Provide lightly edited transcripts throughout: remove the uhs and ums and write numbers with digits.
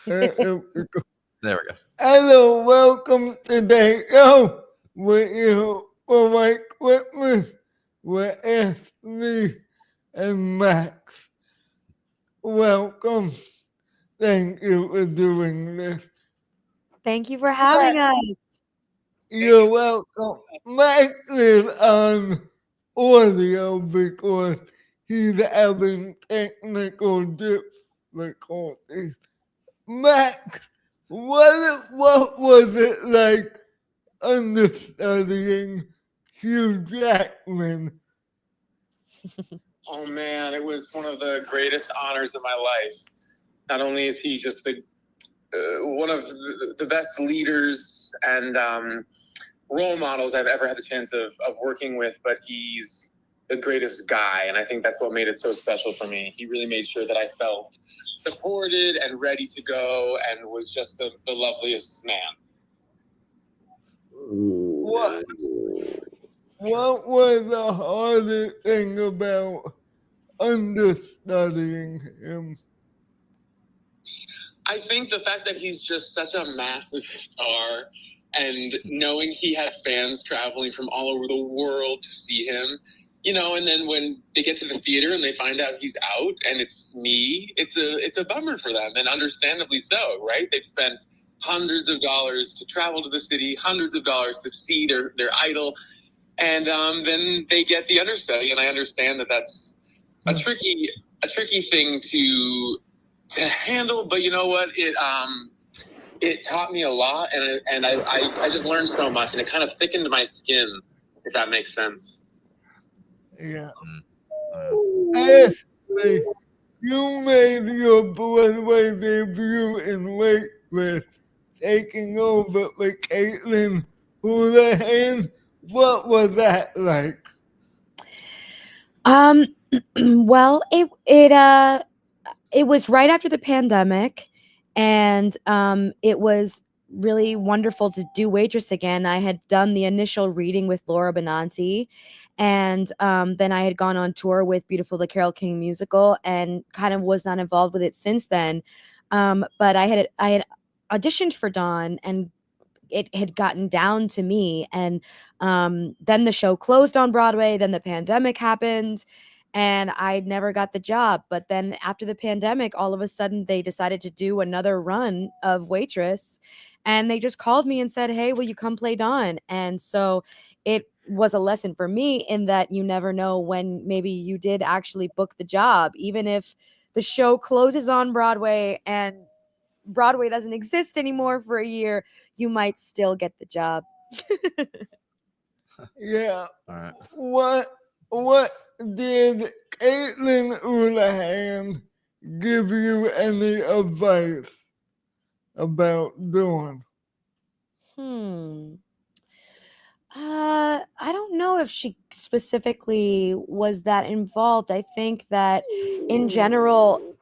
There we go. Hello, welcome to the show with you for my Christmas with Ashely and Max. Welcome. Thank you for doing this. Thank you for having us. You're welcome. Max is on audio because he's having technical difficulties. Max, what was it like understudying Hugh Jackman? Oh man, it was one of the greatest honors of my life. Not only is he just one of the best leaders and role models I've ever had the chance of working with, but he's the greatest guy, and I think that's what made it so special for me. He really made sure that I felt supported and ready to go, and was just the loveliest man. What was the hardest thing about understudying him? I think the fact that he's just such a massive star, and knowing he had fans traveling from all over the world to see him, and then when they get to the theater and they find out he's out and it's me, it's a bummer for them, and understandably so, right? They've spent hundreds of dollars to travel to the city, hundreds of dollars to see their idol, and then they get the understudy, and I understand that that's a tricky thing to handle, but you know what? It taught me a lot, and I just learned so much, and it kind of thickened my skin, if that makes sense. Yeah. Ashely, you made your Broadway debut in Waitress, taking over for Clayton. What was that like? Well, it was right after the pandemic, and it was really wonderful to do Waitress again. I had done the initial reading with Laura Benanti, and then I had gone on tour with Beautiful the Carole King musical, and kind of was not involved with it since then. But I had auditioned for Dawn, and it had gotten down to me, and then the show closed on Broadway. Then the pandemic happened, and I never got the job. But then after the pandemic, all of a sudden they decided to do another run of Waitress, and they just called me and said, "Hey, will you come play Dawn?" And so it was a lesson for me in that you never know when maybe you did actually book the job, even if the show closes on Broadway and Broadway doesn't exist anymore for a year, you might still get the job. Yeah. All right. What did Caitlin Houlihan give you any advice about doing? I don't know if she specifically was that involved. I think that in general,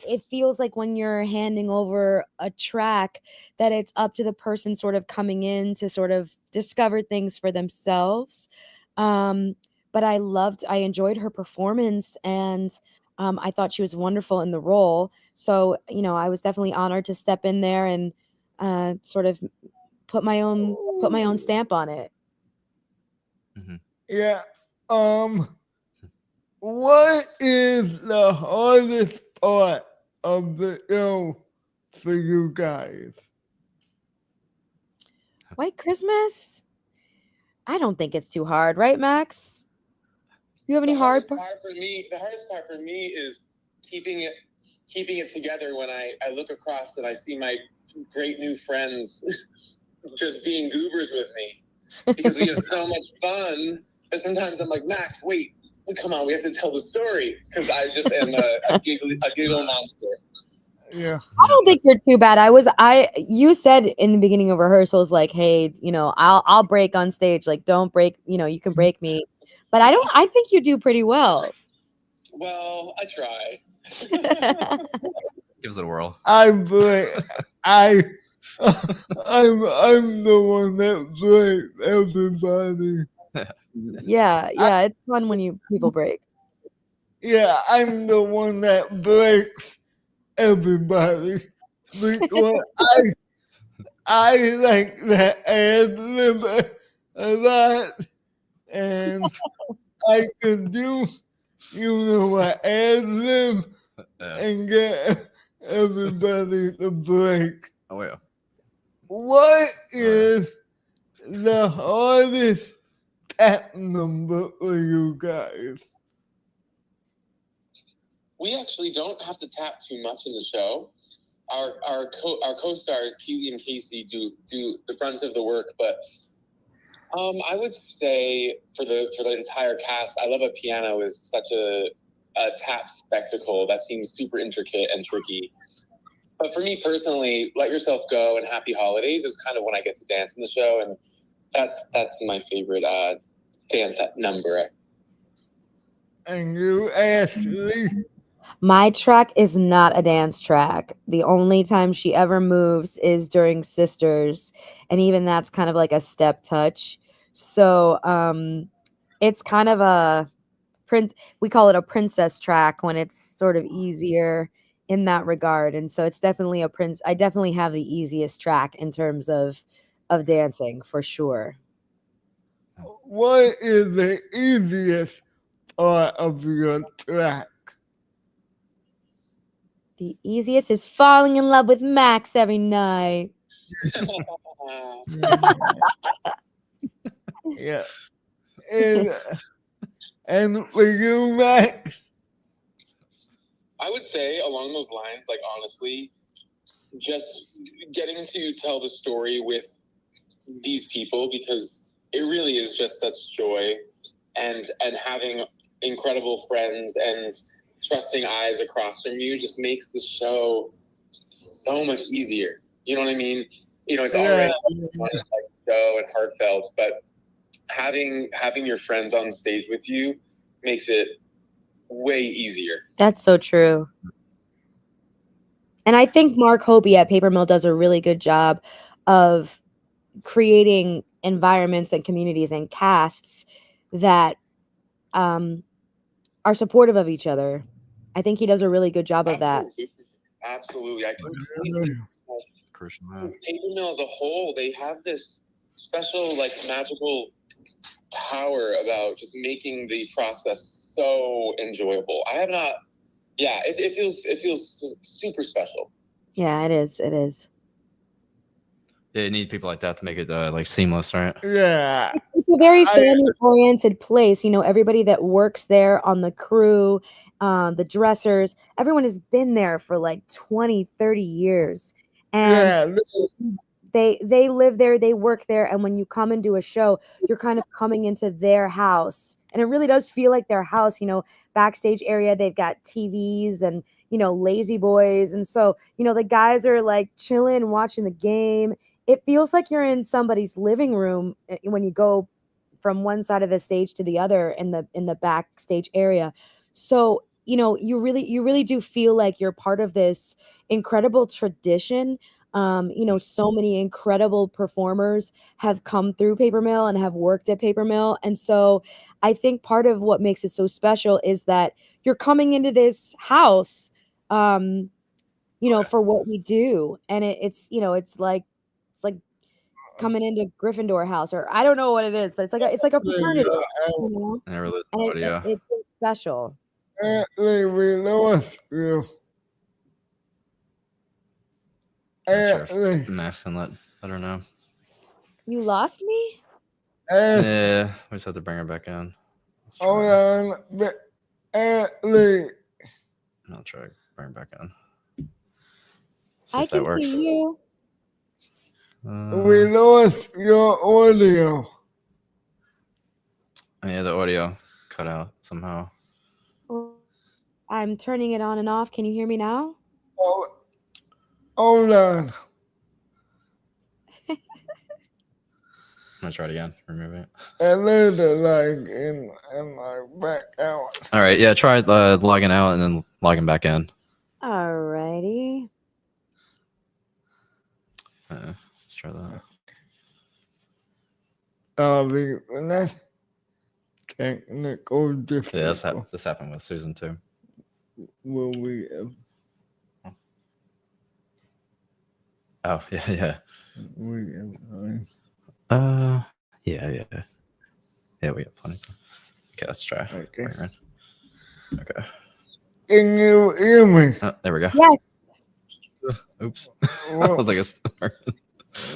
it feels like when you're handing over a track that it's up to the person sort of coming in to sort of discover things for themselves. But I enjoyed her performance, and I thought she was wonderful in the role. So, I was definitely honored to step in there and sort of put my own stamp on it. Mm-hmm. Yeah. What is the hardest part of the show for you guys? White Christmas? I don't think it's too hard, right, Max? You have any The hard hardest part for me is keeping it together when I look across and I see my great new friends just being goobers with me, because we have so much fun. And sometimes I'm like, Max, wait, come on, we have to tell the story, because I just am a giggle monster. Yeah. I don't think you're too bad. You said in the beginning of rehearsals, like, hey, I'll break on stage. Like, don't break, you can break me. But I think you do pretty well. Well, I try. Give us a whirl. I'm the one that breaks everybody. Yeah, it's fun when people break. Yeah, I'm the one that breaks everybody. because I like the ad lib a lot, and I can do an ad lib and get everybody to break. Oh yeah. What is the hardest tap number for you guys? We actually don't have to tap too much in the show. Our co-stars Keely and Casey do the brunt of the work, but I would say for the entire cast, I Love a Piano is such a tap spectacle that seems super intricate and tricky. But for me personally, Let Yourself Go and Happy Holidays is kind of when I get to dance in the show, and that's my favorite dance number. And you, Ashely? My track is not a dance track. The only time she ever moves is during Sisters, and even that's kind of like a step touch. So it's kind of a we call it a princess track when it's sort of easier in that regard. And so it's definitely I definitely have the easiest track in terms of dancing for sure. What is the easiest part of your track? The easiest is falling in love with Max every night. Yeah. And for you, Max? I would say along those lines, like honestly, just getting to tell the story with these people, because it really is just such joy, and having incredible friends and trusting eyes across from you just makes the show so much easier. You know what I mean? It's already like show and heartfelt, but having your friends on stage with you makes it way easier. That's so true. And I think Mark Hobie at Paper Mill does a really good job of creating environments and communities and casts that are supportive of each other. I think he does a really good job of that. Absolutely. I completely Paper Mill as a whole, they have this special, like, magical power about just making the process so enjoyable. I have not. Yeah, it feels super special. Yeah, it is. It is. Yeah, you need people like that to make it like seamless, right? Yeah. It's a very family-oriented place. Everybody that works there on the crew, the dressers, everyone has been there for like 20, 30 years. And they live there, they work there, and when you come and do a show, you're kind of coming into their house. And it really does feel like their house. Backstage area, they've got TVs and, lazy boys. And so, the guys are like chilling, watching the game. It feels like you're in somebody's living room when you go from one side of the stage to the other in the backstage area. So, you really do feel like you're part of this incredible tradition. So many incredible performers have come through Paper Mill and have worked at Paper Mill. And so I think part of what makes it so special is that you're coming into this house, for what we do. And it's like coming into Gryffindor house, or I don't know what it is, but it's like a fraternity, and it's special. We lost you. Max can let her know. You lost me? Yeah, we just have to bring her back in. Hold on, Ashely. I'll try to bring her back in. I can see you. We lost your audio. Yeah, the audio cut out somehow. I'm turning it on and off. Can you hear me now? Hold on. I'm gonna try it again. Remove it. And later, like, and like back out. All right, yeah. Try logging out and then logging back in. Alrighty. Let's try that. That's technical difficulty. Yeah, this happened with Susan too. Will we? Oh yeah. We have time. Yeah. Yeah, we have plenty. Okay, let's try. Okay. Right. Okay. Can you hear me? Oh, there we go. Yes. Oops. I Well, don't think it's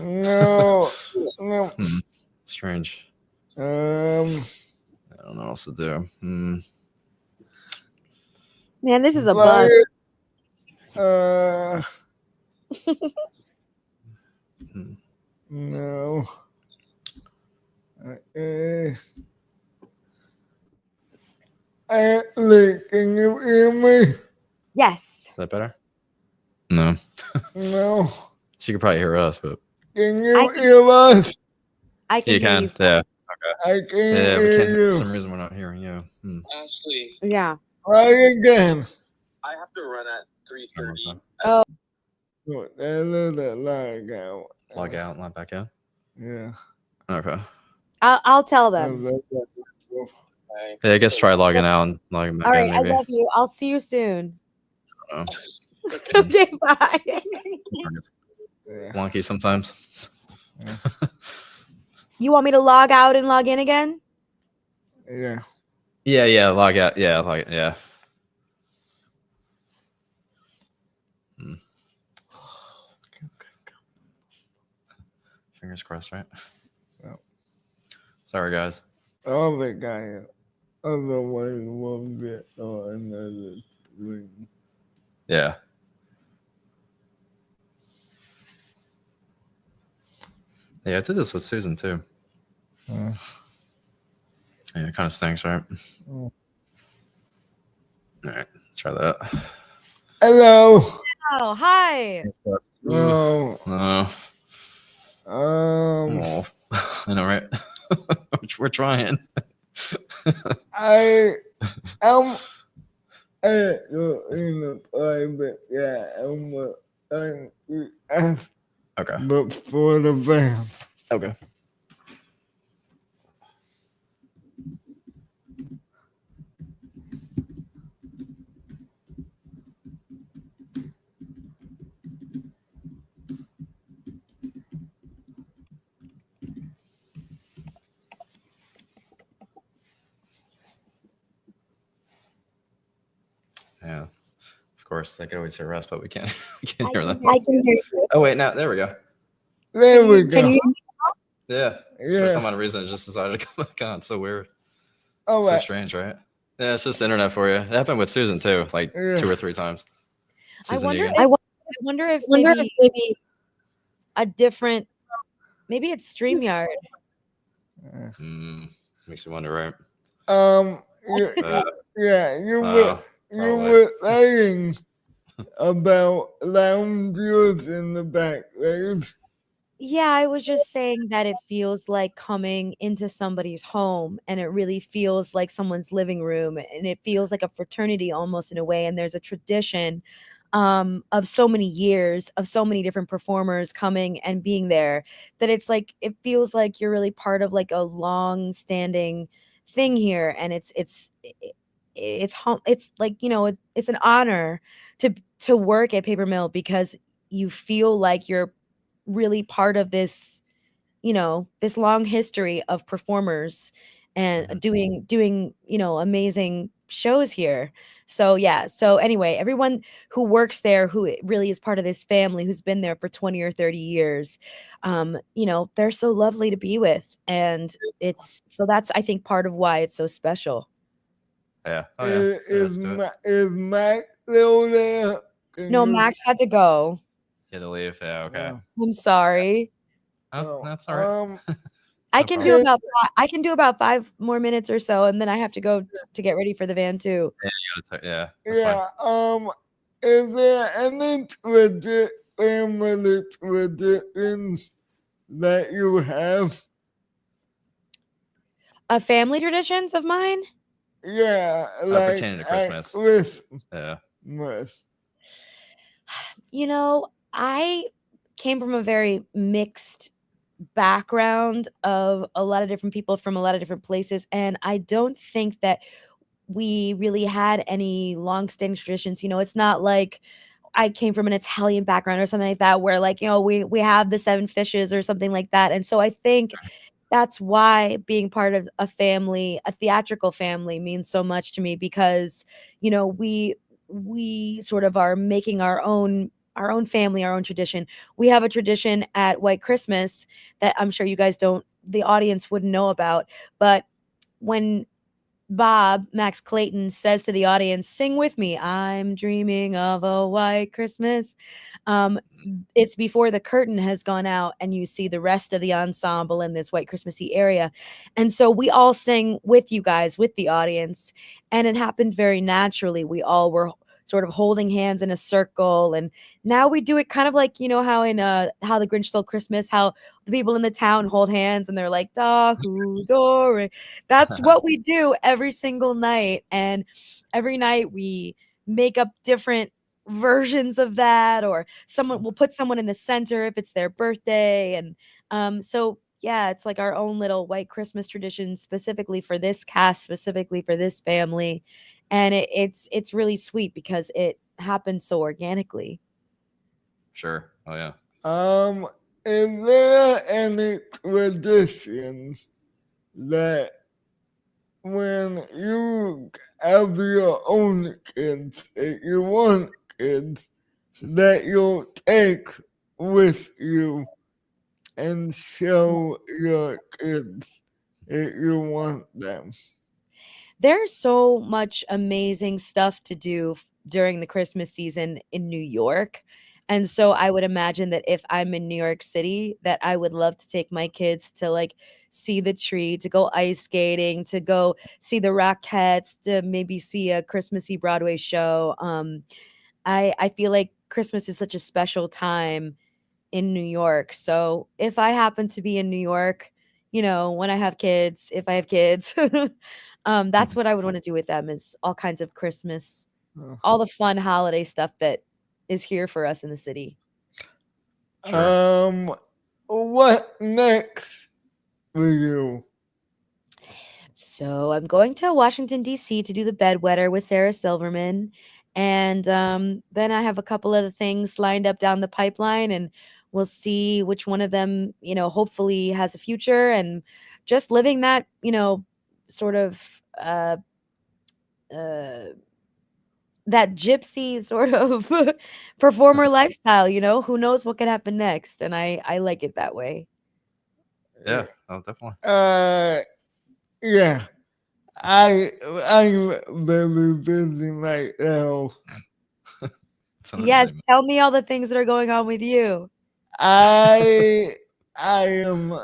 no. strange. Um. I don't know what else to do. Man, this is a Like, buzz. No. Okay. Ashely, can you hear me? Yes. Is that better? No. No. She could probably hear us, but Can I you can- hear us? I can you hear can. you. Yeah. I can't Yeah, we hear can't. you. For some reason, we're not hearing you. Ashley, Yeah. Try again. I have to run at 3:30. Oh. Oh, that little lag out. Log out and log back in. Yeah. Okay. I'll tell them. Yeah, I guess try logging out and logging back All right. in. I Maybe. love you. I'll see you soon. I don't know. Okay. Bye. It's Yeah. wonky sometimes. You want me to log out and log in again? Yeah. Yeah. Log out. Yeah. Fingers crossed, right? Yeah. Sorry, guys. All the guy. Otherwise, we'll get on another screen. Yeah. Yeah, I did this with Susan too. Yeah, it kind of stinks, right? Oh. All right, try that. Hello. Oh, hi. No. No. Oh, I know, right? We're trying. I am in the private. Yeah, I'm asked Okay. before the van. Okay. Yeah. Of course, they could always hear us, but we can't. We can't hear them. I can hear you. Oh wait, now there we go. There we go. Can you? Yeah. For Yeah. some odd reason, it just decided to come back on. It's so weird. All So right. strange, right? Yeah, it's just internet for you. It happened with Susan too, like Yeah. 2 or 3 times. I Susan wonder. Egan. I wonder if maybe a different. Maybe it's StreamYard. Makes you wonder, right? Yeah, you probably. were saying about loungers in the back, right? Yeah, I was just saying that it feels like coming into somebody's home, and it really feels like someone's living room, and it feels like a fraternity almost in a way. And there's a tradition of so many years of so many different performers coming and being there, that it's like it feels like you're really part of like a long standing thing here. And it's like, you know, it's an honor to work at Paper Mill, because you feel like you're really part of this, you know, this long history of performers and doing, you know, amazing shows here. So yeah. So anyway, everyone who works there, who really is part of this family, who's been there for 20 or 30 years, you know, they're so lovely to be with. And that's, I think, part of why it's so special. Yeah. Oh yeah. Is Max still there? No, Max had to go. Yeah, to leave. Yeah. Okay. I'm sorry. Oh, that's all right. I No can problem. do about 5 more minutes or so, and then I have to go to get ready for the van too. Yeah. That's fine. Is there any family traditions that you have? Family traditions of mine? Yeah, like pertaining to Christmas. Yeah. You know, I came from a very mixed background of a lot of different people from a lot of different places, and I don't think that we really had any long-standing traditions. You know, it's not like I came from an Italian background or something like that, where like, we have the seven fishes or something like that. And so I think that's why being part of a family, a theatrical family, means so much to me, because we sort of are making our own family, our own tradition. We have a tradition at White Christmas that I'm sure you guys don't, the audience wouldn't know about, but when Max Clayton says to the audience, "Sing with me, I'm dreaming of a white Christmas." It's before the curtain has gone out and you see the rest of the ensemble in this white Christmassy area. And so we all sing with you guys, with the audience, and it happened very naturally. We all were sort of holding hands in a circle, and now we do it kind of like, how in How the Grinch Stole Christmas, how the people in the town hold hands and they're like, "Da who dore." That's what we do every single night, and every night we make up different versions of that, or someone will put someone in the center if it's their birthday. And so yeah, it's like our own little white Christmas tradition, specifically for this cast, specifically for this family. And it's really sweet because it happened so organically. Sure. Oh yeah. Is there any traditions that when you have your own kids, that you want kids, that you'll take with you and show your kids that you want them? There's so much amazing stuff to do during the Christmas season in New York. And so I would imagine that if I'm in New York City, that I would love to take my kids to like see the tree, to go ice skating, to go see the Rockettes, to maybe see a Christmassy Broadway show. I feel like Christmas is such a special time in New York. So if I happen to be in New York, when I have kids, if I have kids, that's what I would want to do with them, is all kinds of Christmas, all the fun holiday stuff that is here for us in the city. Sure. What next for you? So I'm going to Washington, D.C. to do the bedwetter with Sarah Silverman. And then I have a couple other things lined up down the pipeline, and we'll see which one of them, hopefully has a future. And just living that, sort of that gypsy sort of performer lifestyle, who knows what could happen next. And I like it that way. Yeah. Oh, definitely. Yeah. I'm very busy right now. Yes, tell me all the things that are going on with you. I am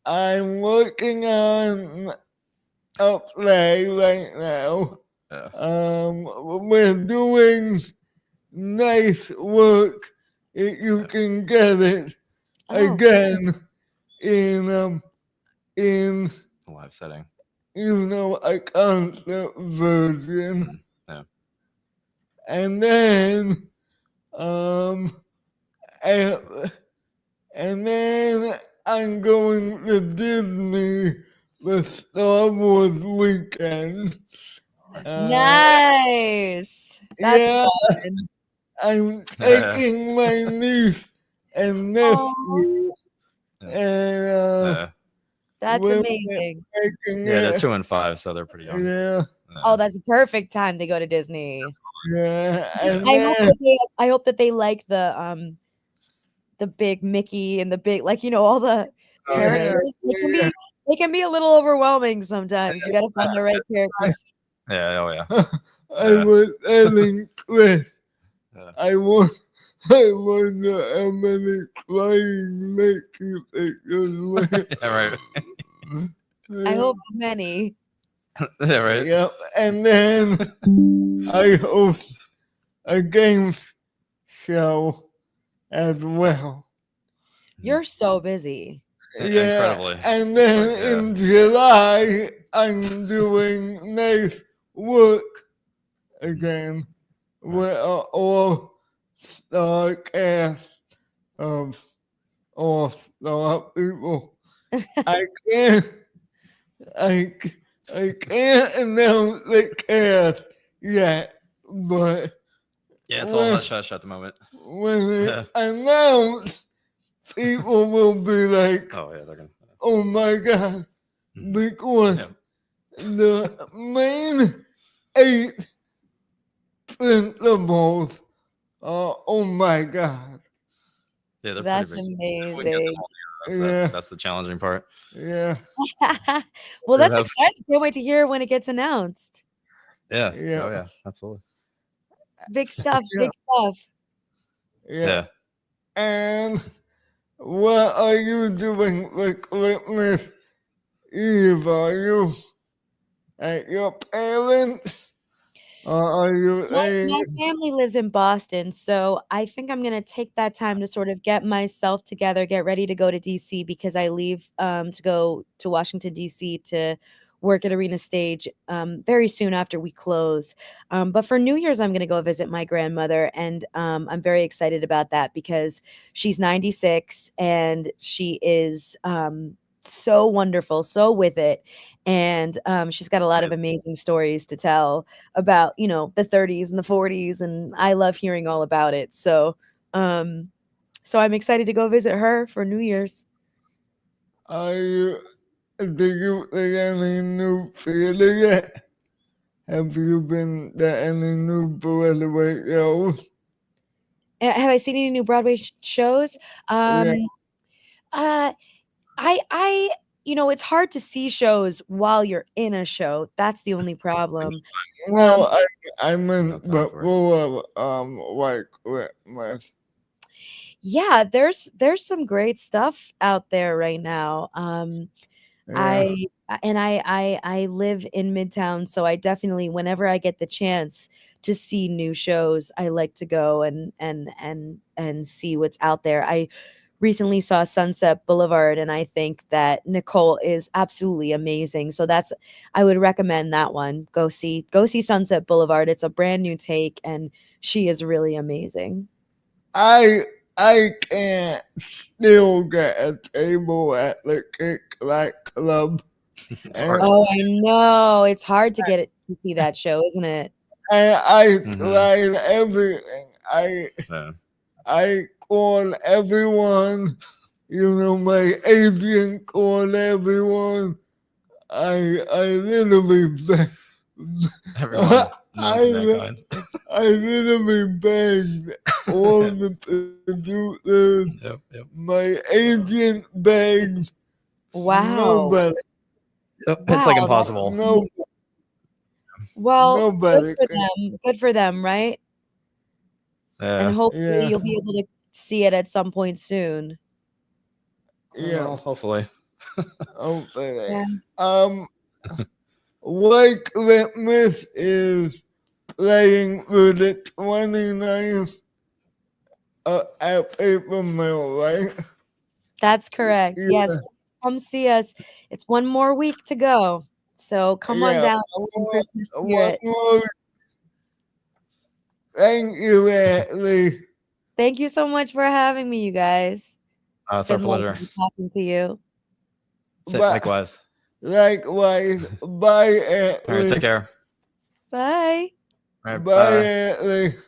I'm working on a play right now. We're doing nice work if you can get it again in a live setting. A concert version. Yeah. And then and then I'm going to Disney for Star Wars weekend. Nice. That's fun. I'm taking my niece and nephew, and that's amazing. Yeah, they're 2 and 5, so they're pretty young. Yeah. Oh, that's a perfect time to go to Disney. Yeah. I hope that they like the big Mickey and the big, like, all the characters. They can be a little overwhelming sometimes. You gotta find the right characters. Yeah, oh yeah. I was telling Chris, I want how many crying Mickey pictures. Yeah, right. I hope many. Yeah, right. Yep. And then I host a games show as well. You're so busy. Yeah. Incredibly. And then in July, I'm doing nice work again with an all-star cast of all-star people. I can't announce the cast yet, but Yeah, it's all hush hush at the moment. when it announced, people will be like, Oh yeah, they're gonna. oh my God, because Yeah. the main 8 principles are, oh my God. Yeah, they're That's pretty big. amazing. That's the challenging part. Yeah. Well, They that's have- exciting. Can't wait to hear when it gets announced. Yeah. Yeah. Oh yeah, absolutely. Big stuff. Yeah. Big stuff. Yeah. And what are you doing for Christmas Eve? Are you at your parents? Or are you My family lives in Boston, so I think I'm gonna take that time to sort of get myself together, get ready to go to DC because I leave to go to Washington DC to work at Arena Stage very soon after we close. But for New Year's, I'm gonna go visit my grandmother, and I'm very excited about that because she's 96 and she is so wonderful, so with it, and she's got a lot of amazing stories to tell about, you know, the 30s and the 40s, and I love hearing all about it. So I'm excited to go visit her for New Year's. do you see any new theater yet? Have you been to any new Broadway shows? Have I seen any new Broadway shows? Yeah. I you know, it's hard to see shows while you're in a show. That's the only problem. No, I meant No time for it. before like Christmas. Yeah, there's some great stuff out there right now. Yeah. I live in Midtown, so I definitely, whenever I get the chance to see new shows, I like to go and see what's out there. I recently saw Sunset Boulevard, and I think that Nicole is absolutely amazing. So I would recommend that one. Go see Sunset Boulevard. It's a brand new take, and she is really amazing. I can't still get a table at the Kick Like Club. It's hard. Oh, I know. It's hard to get it to see that show, isn't it? And I Mhm. tried everything. Yeah. I called everyone. You know, my agent called everyone. I literally begged. Everyone known to I, mankind. I literally begged all the producers. Yep. My agent begged. Wow. Nobody. It's like Wow, impossible. No, Well, nobody. Good for them, right? And Yeah. hopefully Yeah. you'll be able to see it at some point soon. Yeah. Well, hopefully. Hopefully. Yeah. White Christmas is playing for the 29th at Paper Mill, right? That's correct. Yes. Yeah. Come see us. It's one more week to go. So come on Yeah, down in Christmas spirit. one more. Thank you, Ashely. Thank you so much for having me, you guys. It's our pleasure. lovely talking to you. Likewise. Likewise. Bye, All right, Ashely. take care. Bye. All right, Bye, Ashely.